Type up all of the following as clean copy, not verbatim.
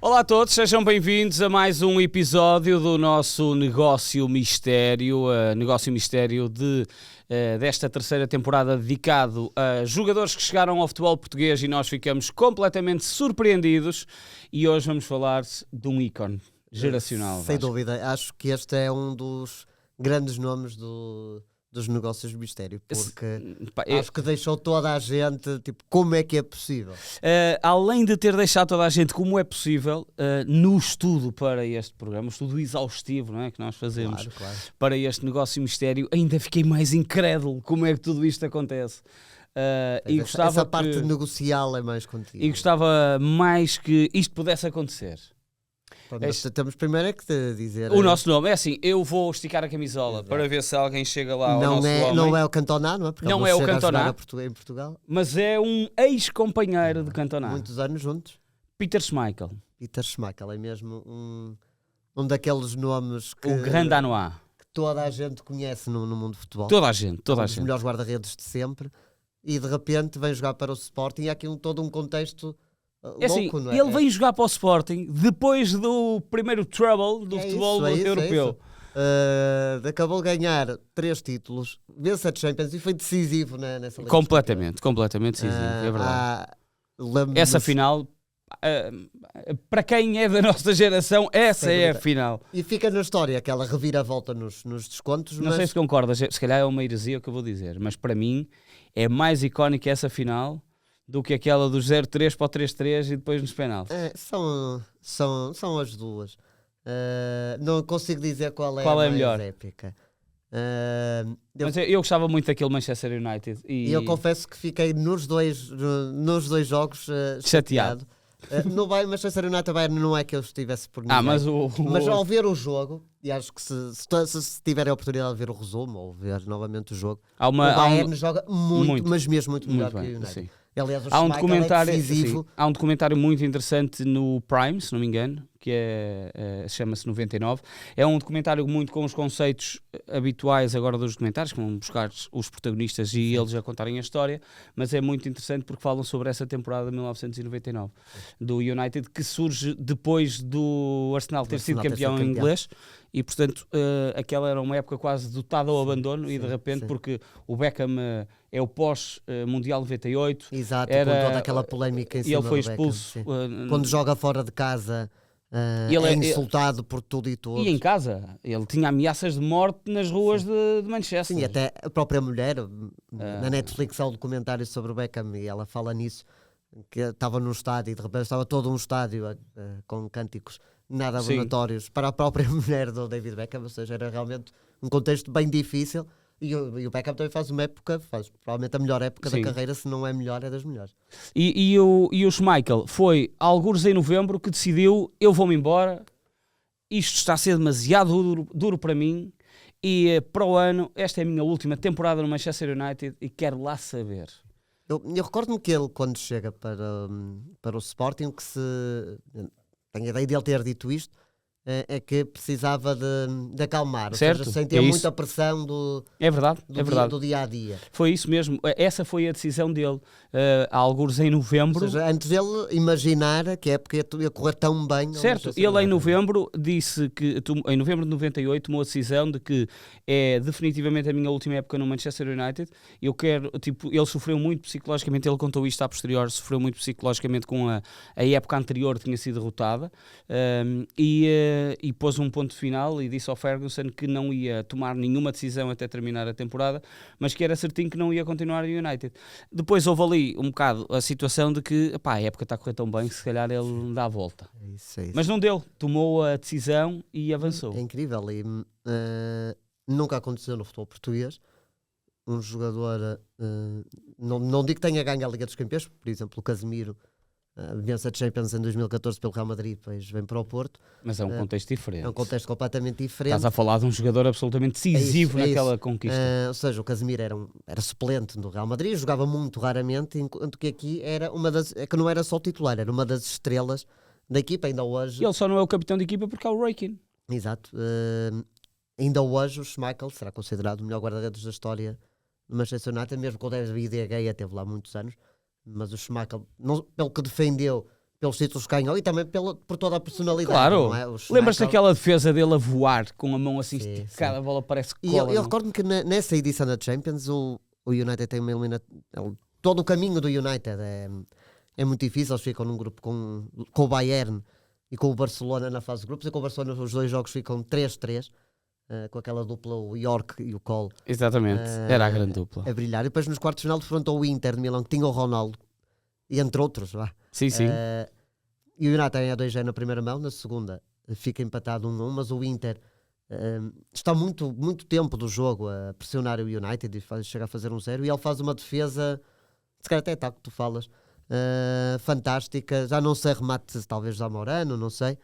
Olá a todos, sejam bem-vindos a mais um episódio do nosso Negócio Mistério, desta terceira temporada dedicado a jogadores que chegaram ao futebol português e nós ficamos completamente surpreendidos e hoje vamos falar de um ícone geracional. Sem dúvida, acho que este é um dos grandes nomes dos negócios de mistério, porque acho que deixou toda a gente, tipo, como é que é possível? Além de ter deixado toda a gente como é possível, no estudo para este programa, o estudo exaustivo, não é, que nós fazemos para este negócio mistério, ainda fiquei mais incrédulo como é que tudo isto acontece. E gostava essa parte negocial é mais contigo. E gostava mais que isto pudesse acontecer. Temos primeiro é que te dizer... O nosso nome é assim, eu vou esticar a camisola para ver se alguém chega lá ao nosso homem. Não é o Cantona, não é? Porque não é o Cantona, em Portugal. Mas é um ex-companheiro de Cantona. Muitos anos juntos. Peter Schmeichel. Peter Schmeichel é mesmo um daqueles nomes que... O Grand Danois. Que toda a gente conhece no mundo do futebol. Toda a gente. Um dos melhores guarda-redes de sempre. E de repente vem jogar para o Sporting e há aqui todo um contexto... É assim, louco, não é? Ele veio jogar para o Sporting depois do primeiro trouble do futebol europeu. Acabou de ganhar 3 títulos, vence a Champions e foi decisivo nessa liga. Completamente decisivo, é verdade. Essa final, para quem é da nossa geração, essa é a final. E fica na história aquela reviravolta nos descontos. Não sei se concordas, se calhar é uma heresia o que eu vou dizer, mas para mim é mais icónica essa final do que aquela do 0-3 para o 3-3 e depois nos penaltis. São as duas. Não consigo dizer qual é a mais melhor. Épica. Mas eu gostava muito daquele Manchester United. E eu confesso que fiquei nos dois jogos chateado. No Manchester United Bayern não é que eu estivesse por ninguém. Mas ao ver o jogo, e acho que se tiverem a oportunidade de ver o resumo ou ver novamente o jogo, o Bayern joga muito, mas mesmo muito melhor que o United. Sim. Aliás, há um documentário muito interessante no Prime, se não me engano, que chama-se 99. É um documentário muito com os conceitos habituais agora dos documentários, que vão buscar os protagonistas e eles a contarem a história, mas é muito interessante porque falam sobre essa temporada de 1999 do United, que surge depois do Arsenal ter sido campeão inglês. E, portanto, aquela era uma época quase dotada ao abandono e, de repente, porque o Beckham é o pós-Mundial 98. Exato, com toda aquela polémica em cima ele foi do expulso. Quando joga fora de casa, ele é insultado por tudo e todos. E em casa. Ele tinha ameaças de morte nas ruas de Manchester. Sim, até a própria mulher, na Netflix há um documentário sobre o Beckham e ela fala nisso, que estava num estádio e de repente estava todo um estádio com cânticos nada abonatórios para a própria mulher do David Beckham, ou seja, era realmente um contexto bem difícil e o Beckham também faz provavelmente a melhor época da carreira, se não é melhor, é das melhores. E o Schmeichel foi algures em novembro que decidiu, eu vou-me embora, isto está a ser demasiado duro para mim e para o ano, esta é a minha última temporada no Manchester United e quero lá saber. Eu recordo-me que ele, quando chega para o Sporting, tenho a ideia de ele ter dito isto, é que precisava de acalmar, certo, ou seja, sem ter muita pressão do dia a dia. Foi isso mesmo, essa foi a decisão dele, há algures em novembro. Ou seja, antes dele imaginar que a época ia correr tão bem. Certo, ele em novembro disse que, em novembro de 98, tomou a decisão de que é definitivamente a minha última época no Manchester United. Eu quero, ele sofreu muito psicologicamente, ele contou isto a posterior, sofreu muito psicologicamente com a época anterior, tinha sido derrotada, e pôs um ponto final e disse ao Ferguson que não ia tomar nenhuma decisão até terminar a temporada, mas que era certinho que não ia continuar no United. Depois houve ali um bocado a situação de que a época está a correr tão bem que se calhar ele dá a volta. É isso. Mas não deu, tomou a decisão e avançou. É incrível e nunca aconteceu no futebol português um jogador, não digo que tenha ganho a Liga dos Campeões, por exemplo o Casemiro vence a Champions em 2014 pelo Real Madrid, depois vem para o Porto. Mas é um contexto diferente. É um contexto completamente diferente. Estás a falar de um jogador absolutamente decisivo naquela conquista. Ou seja, o Casemiro era suplente do Real Madrid, jogava muito raramente, enquanto que aqui era que não era só titular, era uma das estrelas da equipa, ainda hoje. E ele só não é o capitão da equipa porque há o Roy Keane. Exato. Ainda hoje o Schmeichel será considerado o melhor guarda-redes da história do Manchester United, mesmo com o David De Gea teve lá muitos anos. Mas o Schmeichel, pelo que defendeu, pelos títulos que ganhou e também por toda a personalidade. Claro, não é? lembras-te daquela defesa dele a voar com a mão assim Sim, esticada, a bola parece que e cola. eu recordo-me que nessa edição da Champions o United tem uma todo o caminho do United é muito difícil. Eles ficam num grupo com o Bayern e com o Barcelona na fase de grupos, e com o Barcelona os dois jogos ficam 3-3, com aquela dupla, o York e o Cole. Exatamente, era a grande dupla. A brilhar. E depois nos quartos de final defrontou o Inter de Milão, que tinha o Ronaldo, e entre outros. Sim. E o United tem a 2-0 na primeira mão, na segunda fica empatado 1-1, mas o Inter está muito tempo do jogo a pressionar o United e chega a fazer 1-0, e ele faz uma defesa, se calhar até está que tu falas, fantástica. Já não sei remate, talvez Zamorano, não sei,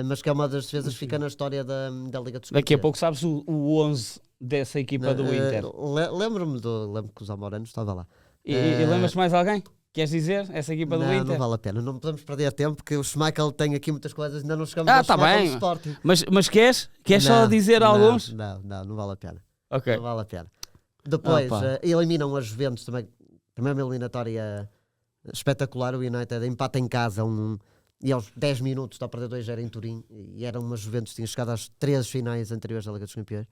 mas que é uma das defesas que fica na história da Liga dos Campeões. Daqui a pouco sabes o 11 dessa equipa do Inter. Lembro-me que o Zamorano estava lá. E lembras-te mais alguém? Queres dizer essa equipa do Inter? Não vale a pena, não podemos perder tempo, porque o Schmeichel tem aqui muitas coisas, ainda não chegamos ao Schmeichel do Sporting. Mas queres só dizer alguns? Não vale a pena. Okay. Não vale a pena. Depois eliminam a Juventus, também uma eliminatória espetacular. O United empata em casa e aos 10 minutos está a perder 2-0 em Turim, e era uma Juventus que tinha chegado às 13 finais anteriores da Liga dos Campeões.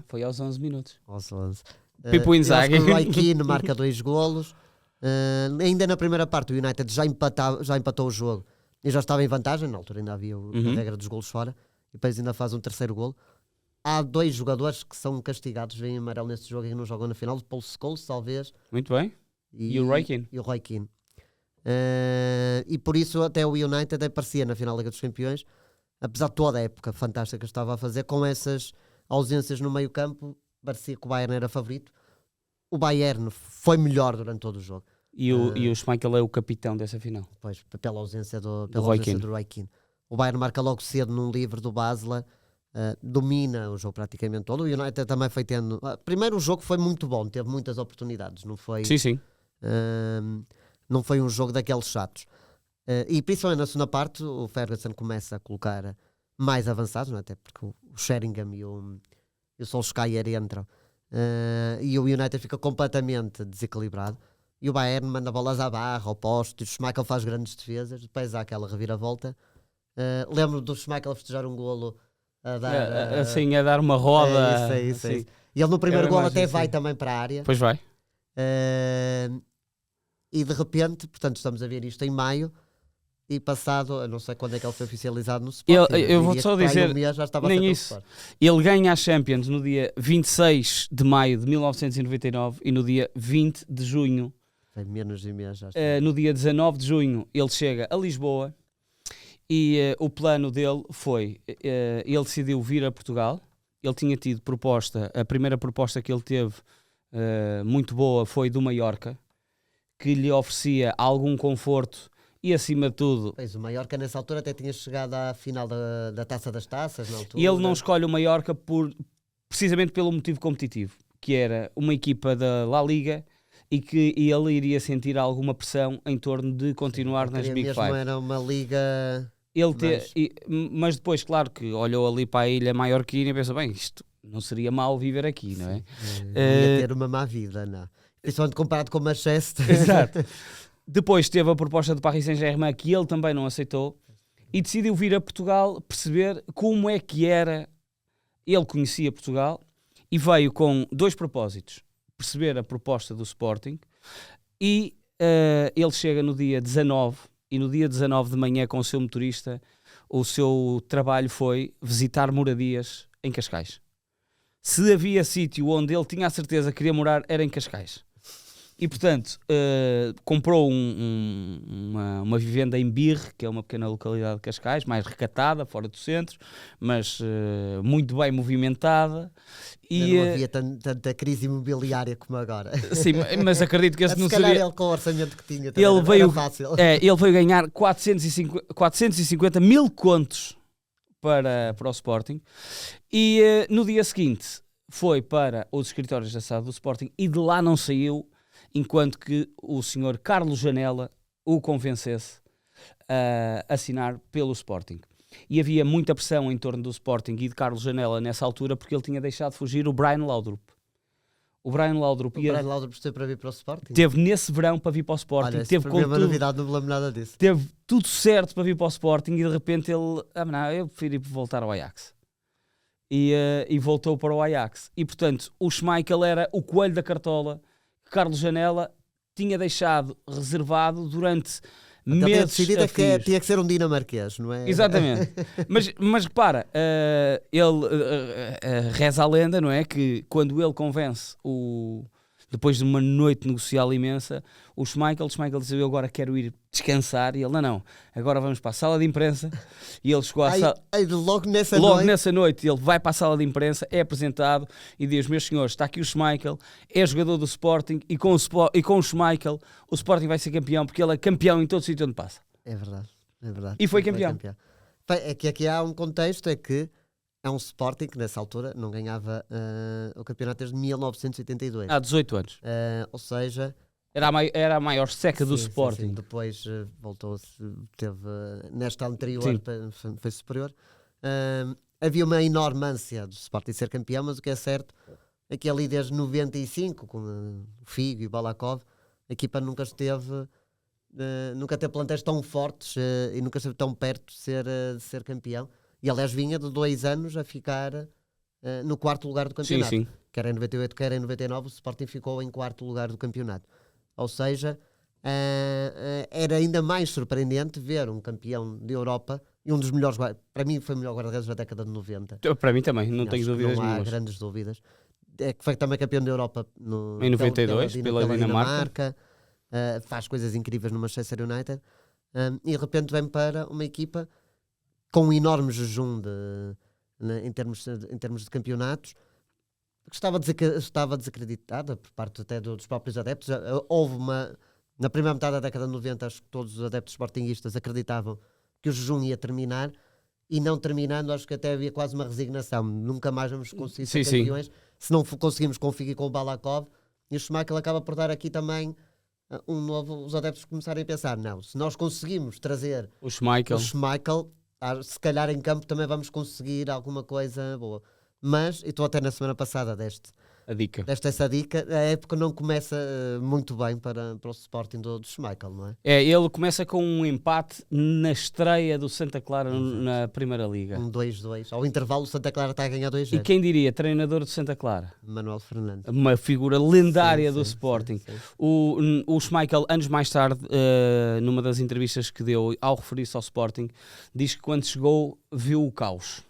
Foi aos 11 minutos. Aos 11. Pipo Inzaghi. O Roy Keane marca 2 golos. Ainda na primeira parte o United já empatou o jogo e já estava em vantagem. Na altura ainda havia a regra dos golos fora, e depois ainda faz um terceiro golo. Há 2 jogadores que são castigados, vêm amarelo neste jogo e não jogam na final: o Paul Scholes, talvez. Muito bem. E o Roy Keane. E o Roy Keane. E por isso até o United aparecia na final da Liga dos Campeões, apesar de toda a época fantástica que estava a fazer, com essas ausências no meio campo. Parecia que o Bayern era favorito. O Bayern foi melhor durante todo o jogo. E o Schmeichel é o capitão dessa final. Pois, pela ausência do Roy Keane. O Bayern marca logo cedo num livre do Basler, domina o jogo praticamente todo. O United também foi tendo... primeiro o jogo foi muito bom, teve muitas oportunidades. Não foi, sim. Não foi um jogo daqueles chatos. E principalmente na segunda parte o Ferguson começa a colocar mais avançados, não é? Até porque o Sheringham e o Solskjaer entram, e o United fica completamente desequilibrado, e o Bayern manda bolas à barra, ao poste, o Schmeichel faz grandes defesas, depois há aquela reviravolta. Lembro do Schmeichel festejar um golo a dar, a dar uma roda. Isso. E ele no primeiro golo até vai também para a área. Pois vai. E de repente, portanto estamos a ver isto em maio, e passado, eu não sei quando é que ele foi oficializado no Sporting. Eu vou só dizer, já estava nem isso. Ele ganha a Champions no dia 26 de maio de 1999 e no dia 20 de junho, foi menos de mês, já no dia 19 de junho, ele chega a Lisboa, e o plano dele foi, ele decidiu vir a Portugal. Ele tinha tido a primeira proposta que ele teve, muito boa, foi do Mallorca, que lhe oferecia algum conforto. E acima de tudo... Pois, o Mallorca nessa altura até tinha chegado à final da Taça das Taças, na altura. E ele não escolhe o Mallorca precisamente pelo motivo competitivo, que era uma equipa da La Liga, e que ele iria sentir alguma pressão em torno de continuar nas Big Five. Era uma liga... Mas depois, claro, que olhou ali para a ilha maiorquina e pensou, bem, isto não seria mau viver aqui, não é? Ia ter uma má vida, não. Principalmente comparado com o Manchester. Exato. Depois teve a proposta do Paris Saint-Germain, que ele também não aceitou, e decidiu vir a Portugal perceber como é que era. Ele conhecia Portugal e veio com 2 propósitos: perceber a proposta do Sporting, e ele chega no dia 19, e no dia 19 de manhã, com o seu motorista, o seu trabalho foi visitar moradias em Cascais. Se havia sítio onde ele tinha a certeza que queria morar, era em Cascais. E, portanto, comprou uma vivenda em Birre, que é uma pequena localidade de Cascais, mais recatada, fora do centro, mas muito bem movimentada. E não havia tanta crise imobiliária como agora. Sim, mas acredito que esse não seria... Se calhar ele, com o orçamento que tinha, era fácil. Ele veio ganhar 450 mil contos para o Sporting, e no dia seguinte foi para os escritórios da SAD do Sporting, e de lá não saiu enquanto que o senhor Carlos Janela o convencesse a assinar pelo Sporting. E havia muita pressão em torno do Sporting e de Carlos Janela nessa altura, porque ele tinha deixado fugir o Brian Laudrup. O Brian Laudrup esteve para vir para o Sporting? Teve nesse verão para vir para o Sporting. Olha, teve para mim é uma novidade, não me lembro nada disso. Teve tudo certo para vir para o Sporting e de repente ele... eu prefiro ir voltar ao Ajax. E voltou para o Ajax. E portanto, o Schmeichel era o coelho da cartola que Carlos Janela tinha deixado reservado durante meses. Decidido que tinha que ser um dinamarquês, não é? Exatamente. mas repara, ele reza a lenda, não é? Que quando ele convence depois de uma noite negocial imensa, o Schmeichel diz: eu agora quero ir descansar, e ele, não, agora vamos para a sala de imprensa, e ele chegou logo nessa noite ele vai para a sala de imprensa, é apresentado e diz: meus senhores, está aqui o Schmeichel, é jogador do Sporting, e com o Schmeichel o Sporting vai ser campeão, porque ele é campeão em todo sítio onde passa. É verdade. E foi campeão. É que aqui há um contexto, é que é um Sporting que nessa altura não ganhava o campeonato desde 1982. Há 18 anos. Ou seja... Era a maior seca do Sporting. Sim. Depois voltou-se, teve nesta anterior, foi superior. Havia uma enorme ânsia do Sporting ser campeão, mas o que é certo é que ali desde 95, com o Figo e o Balakov, a equipa nunca teve plantéis tão fortes e nunca esteve tão perto de ser campeão. E aliás vinha de 2 anos a ficar no 4º lugar do campeonato. Sim. Quer em 98, quer em 99, o Sporting ficou em 4º lugar do campeonato. Ou seja, era ainda mais surpreendente ver um campeão de Europa e um dos melhores, para mim foi o melhor guarda-redes da década de 90. Para mim também, não tenho dúvidas nenhumas. Não há grandes dúvidas. É que foi também campeão da Europa em 92, pela Dinamarca. Faz coisas incríveis no Manchester United. E de repente vem para uma equipa com um enorme jejum em termos de campeonatos, que estava desacreditada por parte até dos próprios adeptos. Houve na primeira metade da década de 90, acho que todos os adeptos sportinguistas acreditavam que o jejum ia terminar, e não terminando, acho que até havia quase uma resignação. Nunca mais vamos conseguir ser campeões se não conseguimos com o Figo e com o Balakov. E o Schmeichel acaba por dar aqui também os adeptos começarem a pensar, não, se nós conseguimos trazer o Schmeichel, se calhar em campo também vamos conseguir alguma coisa boa. Mas, e estou até na semana passada deste essa dica, a época não começa muito bem para o Sporting do Schmeichel, não é? Ele começa com um empate na estreia do Santa Clara na Primeira Liga. 2-2. Ao intervalo o Santa Clara está a ganhar 2-0. E quem diria, treinador do Santa Clara? Manuel Fernandes. Uma figura lendária do Sporting. Sim. O Schmeichel, anos mais tarde, numa das entrevistas que deu, ao referir-se ao Sporting, diz que quando chegou viu o caos.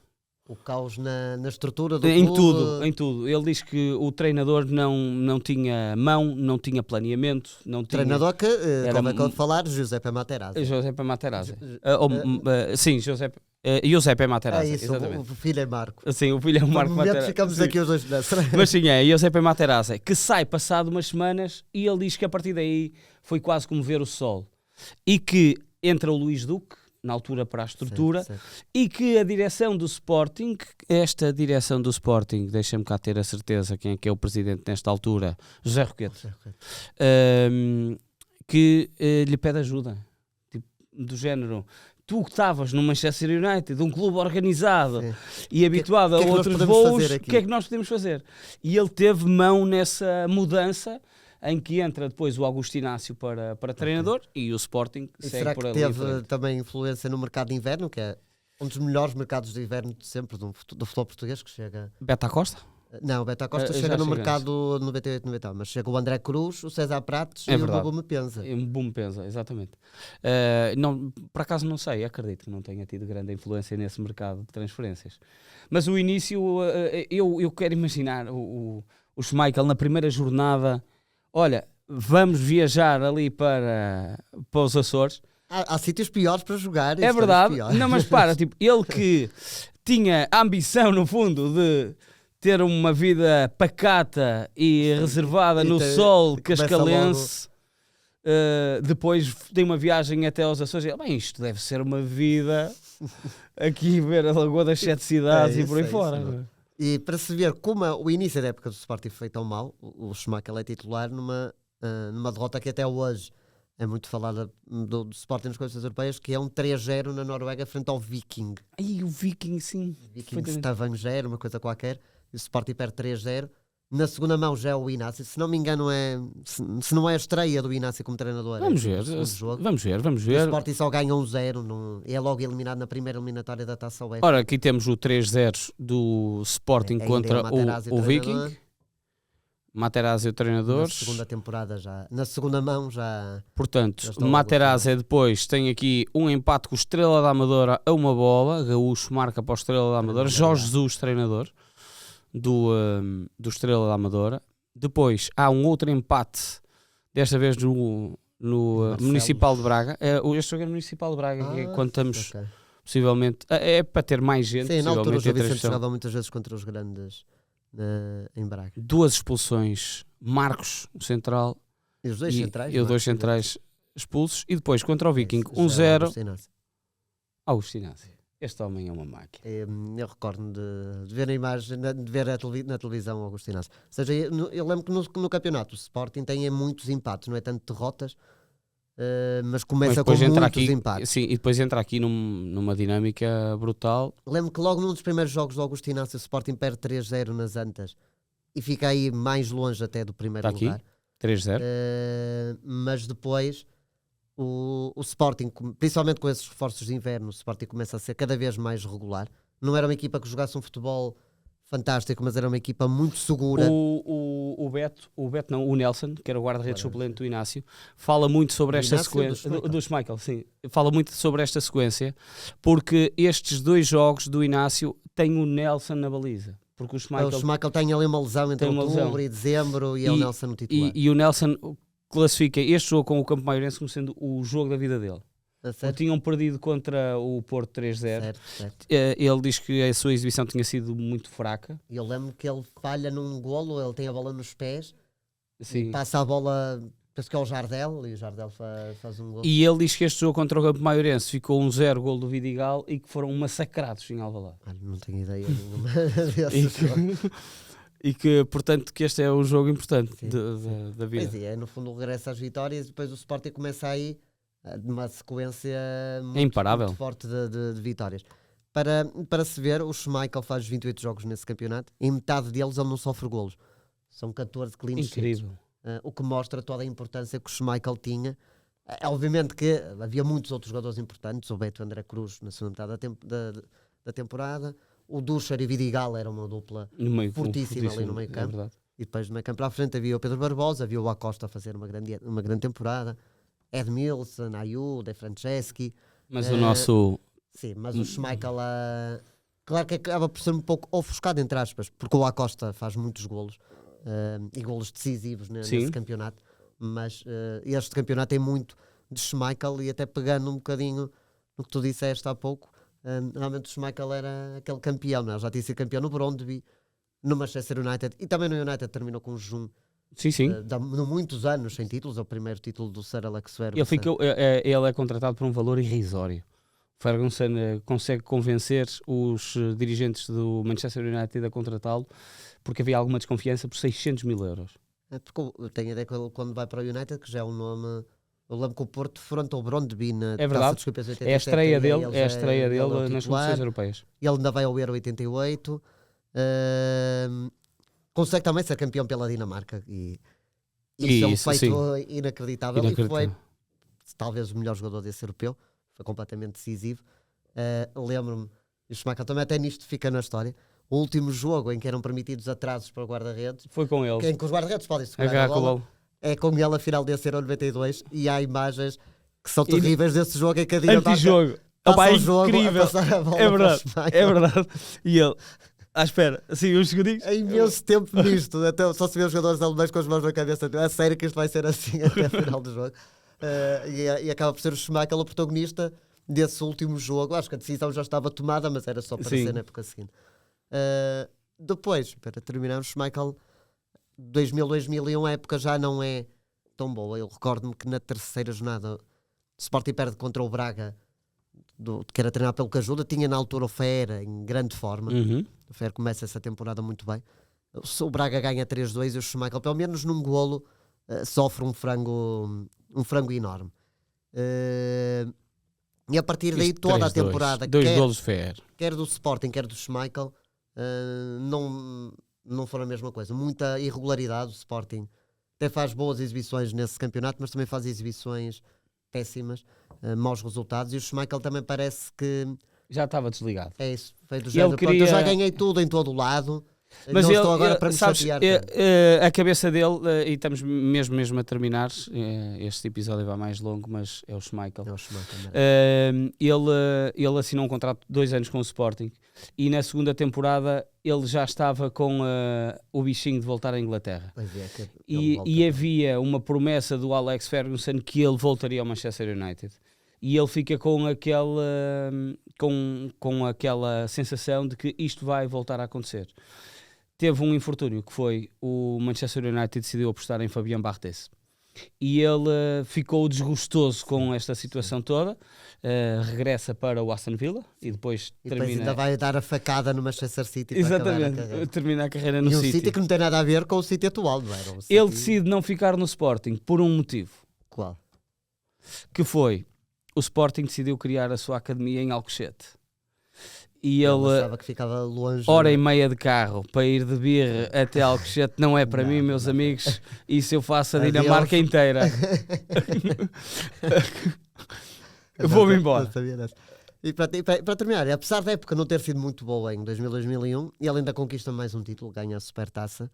O caos na estrutura do clube. Em tudo. Ele diz que o treinador não tinha mão, não tinha planeamento. Treinador que, como é que eu vou falar, Giuseppe Materazzi. Giuseppe Materazzi. Sim, Giuseppe Materazzi. É isso, o filho é Marco. Sim, o filho é o Marco Materazzi. Ficamos aqui os dois nessa. Mas sim, é Giuseppe Materazzi, que sai passado umas semanas, e ele diz que a partir daí foi quase como ver o sol. E que entra o Luís Duque, na altura, para a estrutura, certo. E que a direção do Sporting, esta direção do Sporting, deixa-me cá ter a certeza quem é que é o presidente nesta altura, José Roquete, que lhe pede ajuda, tipo, do género: tu que estavas no Manchester United, um clube organizado e habituado a outros voos, o que é que nós podemos fazer? E ele teve mão nessa mudança, em que entra depois o Augusto Inácio para treinador, e o Sporting segue por ali. Será que teve também influência no mercado de inverno, que é um dos melhores mercados de inverno de sempre do futebol português, que chega... Beta Costa? Não, o Beta Costa chega no mercado 98-99, mas chega o André Cruz, o César Prates e o Bubu Mepenza. O Bubu Mepenza, exatamente. Não, por acaso não sei, acredito que não tenha tido grande influência nesse mercado de transferências. Mas o início, eu quero imaginar o Schmeichel na primeira jornada: olha, vamos viajar ali para os Açores. Há sítios piores para jogar. É verdade. Não, mas tipo, ele que tinha a ambição, no fundo, de ter uma vida pacata e reservada no sol cascalense, depois tem uma viagem até aos Açores, e bem, isto deve ser uma vida aqui, ver a Lagoa das Sete Cidades e por aí fora. E para se ver como o início da época do Sporting foi tão mal, o Schmeichel é titular numa derrota que até hoje é muito falada do Sporting nas competições europeias, que é um 3-0 na Noruega frente ao Viking. Aí o Viking, sim. Viking Stavanger, uma coisa qualquer, e o Sporting perde 3-0, Na segunda mão já é o Inácio, se não me engano se não é a estreia do Inácio como treinador. Vamos ver, vamos ver. O Sporting só ganha 1-0, é logo eliminado na primeira eliminatória da Taça UEFA. Ora, aqui temos o 3-0 do Sporting contra o Viking. Materazzi o treinador. Na segunda temporada já. Na segunda mão já. Portanto, Materazzi depois tem aqui um empate com o Estrela da Amadora a uma bola. Gaúcho marca para o Estrela da Amadora. Jorge Jesus, treinador do Estrela da Amadora. Depois há um outro empate, desta vez no Municipal de Braga. Este jogo é no Municipal de Braga, que é quando estamos possivelmente. É para ter mais gente. Sim, na altura o Vicente jogava muitas vezes contra os grandes. Em Braga. 2 expulsões, Marcos, o central, e os dois centrais, e os dois centrais expulsos, e depois contra o Viking 1-0. Agostinazzi. Este homem é uma máquina. Eu recordo de ver a imagem, de ver na televisão o Agostinazzi. Ou seja, eu lembro que no campeonato o Sporting tem muitos empates, não é tanto derrotas, mas começa com muitos empates. Sim, e depois entra aqui numa dinâmica brutal. Lembro que logo num dos primeiros jogos do Agostinazzi o Sporting perde 3-0 nas Antas e fica aí mais longe até do primeiro lugar. Aqui, 3-0. Mas depois o Sporting, principalmente com esses reforços de inverno, o Sporting começa a ser cada vez mais regular. Não era uma equipa que jogasse um futebol fantástico, mas era uma equipa muito segura. O Nelson, que era o guarda-redes suplente do Inácio, fala muito sobre esta sequência. Do Schmeichel, sim. Fala muito sobre esta sequência, porque estes 2 jogos do Inácio têm o Nelson na baliza. Porque o Schmeichel tem ali uma lesão entre outubro e dezembro e é o Nelson no titular. E o Nelson classifica este jogo com o Campo Maiorense como sendo o jogo da vida dele. Tinham perdido contra o Porto 3-0. Certo. Ele diz que a sua exibição tinha sido muito fraca. Eu lembro que ele falha num golo, ele tem a bola nos pés, sim. Passa a bola, penso que é o Jardel, e o Jardel faz um golo. E ele diz que este jogo contra o Campo Maiorense ficou 1-0, golo do Vidigal, e que foram massacrados em Alvalade. Não tenho ideia nenhuma desse jogo. E que, portanto, que este é um jogo importante da vida. Pois é, no fundo regressa às vitórias e depois o Sporting começa aí de uma sequência imparável, muito forte de vitórias. Para se ver, o Schmeichel faz 28 jogos nesse campeonato e metade deles ele não sofre golos. São 14 clean sheets. Incrível. O que mostra toda a importância que o Schmeichel tinha. Obviamente que havia muitos outros jogadores importantes, o Beto André Cruz na segunda metade da temporada, o Ducher e Vidigal era uma dupla fortíssima ali no meio campo. E depois no meio campo para a frente havia o Pedro Barbosa, havia o Acosta a fazer uma grande temporada, Edmilson, Ayu, De Franceschi. Mas o nosso... Sim, mas o Schmeichel, claro que acaba por ser um pouco ofuscado, entre aspas, porque o Acosta faz muitos golos, e golos decisivos nesse campeonato, mas este campeonato tem muito de Schmeichel, e até pegando um bocadinho no que tu disseste há pouco, realmente o Schmeichel era aquele campeão, não é? Já tinha sido campeão no Brondby, no Manchester United, e também no United terminou com um jejum. Sim. De muitos anos sem títulos, é o primeiro título do Sir Alex Ferguson. Ele é contratado por um valor irrisório. Ferguson consegue convencer os dirigentes do Manchester United a contratá-lo porque havia alguma desconfiança por 600 mil euros. Porque eu tenho a ideia que ele, quando vai para o United, que já é um nome... Eu lembro que o Porto frontou o Brondby na Taça dos Campeões 87. É a estreia dele nas competições europeias. Ele ainda vai ao Euro 88. Consegue também ser campeão pela Dinamarca. E isso é um feito inacreditável. E foi talvez o melhor jogador desse europeu. Foi completamente decisivo. Lembro-me, o Schmeichel também até nisto fica na história. O último jogo em que eram permitidos atrasos para o guarda-redes foi com ele. Em que os guarda-redes podem segurar a bola. É com ele a final desse Euro 92 e há imagens que são terríveis desse jogo em que a Dinamarca passa o jogo incrível. A passar a bola. É verdade. E ele, espera, assim, uns segundinhos. É imenso tempo nisto. Até só se vê os jogadores alemães com as mãos na cabeça. É sério que isto vai ser assim até a final do jogo. E acaba por ser o Schmeichel o protagonista desse último jogo. Acho que a decisão já estava tomada, mas era só para ser na época seguinte. Depois, para terminar, o Schmeichel 2000-2001 a época já não é tão boa. Eu recordo-me que na terceira jornada o Sporting perde contra o Braga, que era treinado pelo Cajuda. Tinha na altura o Fer em grande forma. O Fer começa essa temporada muito bem. O Braga ganha 3-2 e o Schmeichel, pelo menos num golo, sofre um frango enorme. E a partir daí toda a temporada, dois golos Fer, quer do Sporting, quer do Schmeichel, não foram a mesma coisa. Muita irregularidade. O Sporting até faz boas exibições nesse campeonato, mas também faz exibições péssimas, maus resultados. E o Schmeichel também parece que já estava desligado. É isso, foi do género. Queria... eu já ganhei tudo em todo o lado. Mas não estou agora para me chatear. A cabeça dele, e estamos mesmo a terminar, este episódio vai mais longo, mas é o Schmeichel. Ele assinou um contrato de 2 anos com o Sporting e na segunda temporada ele já estava com o bichinho de voltar à Inglaterra. E havia uma promessa do Alex Ferguson que ele voltaria ao Manchester United. E ele fica com aquela sensação de que isto vai voltar a acontecer. Teve um infortúnio que foi o Manchester United decidiu apostar em Fabian Barthez. E ele ficou desgostoso com esta situação toda, regressa para o Aston Villa e depois termina... ainda vai dar a facada no Manchester City para exatamente, termina a carreira no City. E um City que não tem nada a ver com o City atual, não era? Ele decide não ficar no Sporting por um motivo. Qual? Que foi, o Sporting decidiu criar a sua academia em Alcochete. E ele achava que ficava longe. Hora e meia de carro para ir de birra até Alcochete não é para mim, meus amigos. Isso eu faço a Dinamarca inteira. Vou-me embora. E para terminar, apesar da época não ter sido muito boa em 2000-2001, ele ainda conquista mais um título, ganha a Supertaça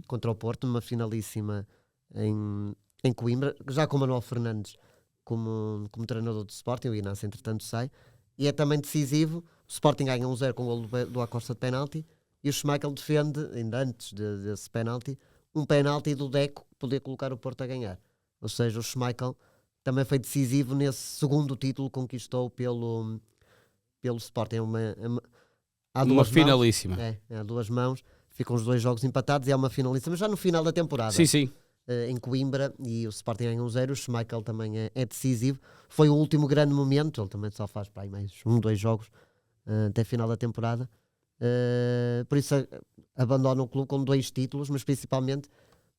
contra o Porto, numa finalíssima em Coimbra, já com Manuel Fernandes como treinador do Sporting. O Inácio entretanto sai. E é também decisivo. O Sporting ganha 1-0 com o golo do Acosta de penalti e o Schmeichel defende, ainda antes desse penalti, um penalti do Deco que podia colocar o Porto a ganhar. Ou seja, o Schmeichel também foi decisivo nesse segundo título que conquistou pelo Sporting. Há uma finalíssima. Há 2 mãos, ficam os 2 jogos empatados e há uma finalíssima, mas já no final da temporada. Sim. Em Coimbra, e o Sporting ganha 1-0. O Schmeichel também é decisivo. Foi o último grande momento. Ele também só faz para aí mais 1-2 jogos até a final da temporada. Por isso abandona o clube com 2 títulos, mas principalmente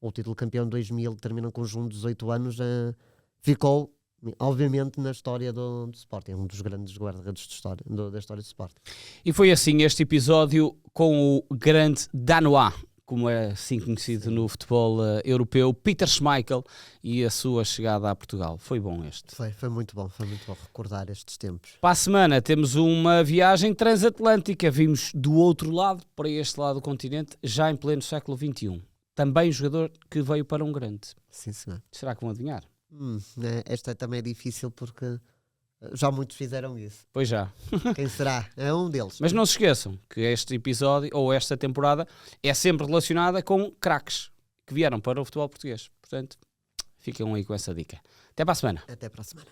o título campeão de 2000, que termina com um conjunto de 18 anos, ficou obviamente na história do Sporting. É um dos grandes guarda-redes da história do Sporting. E foi assim este episódio com o grande Danois, como é assim conhecido no futebol europeu, Peter Schmeichel, e a sua chegada a Portugal. Foi bom este. Foi muito bom recordar estes tempos. Para a semana temos uma viagem transatlântica. Vimos do outro lado, para este lado do continente, já em pleno século XXI. Também um jogador que veio para um grande. Sim, senhor. Será que vão adivinhar? Esta também é difícil porque já muitos fizeram isso. Pois já. Quem será? É um deles. Mas não se esqueçam que este episódio, ou esta temporada, é sempre relacionada com craques que vieram para o futebol português. Portanto, fiquem aí com essa dica. Até para a semana. Até para a semana.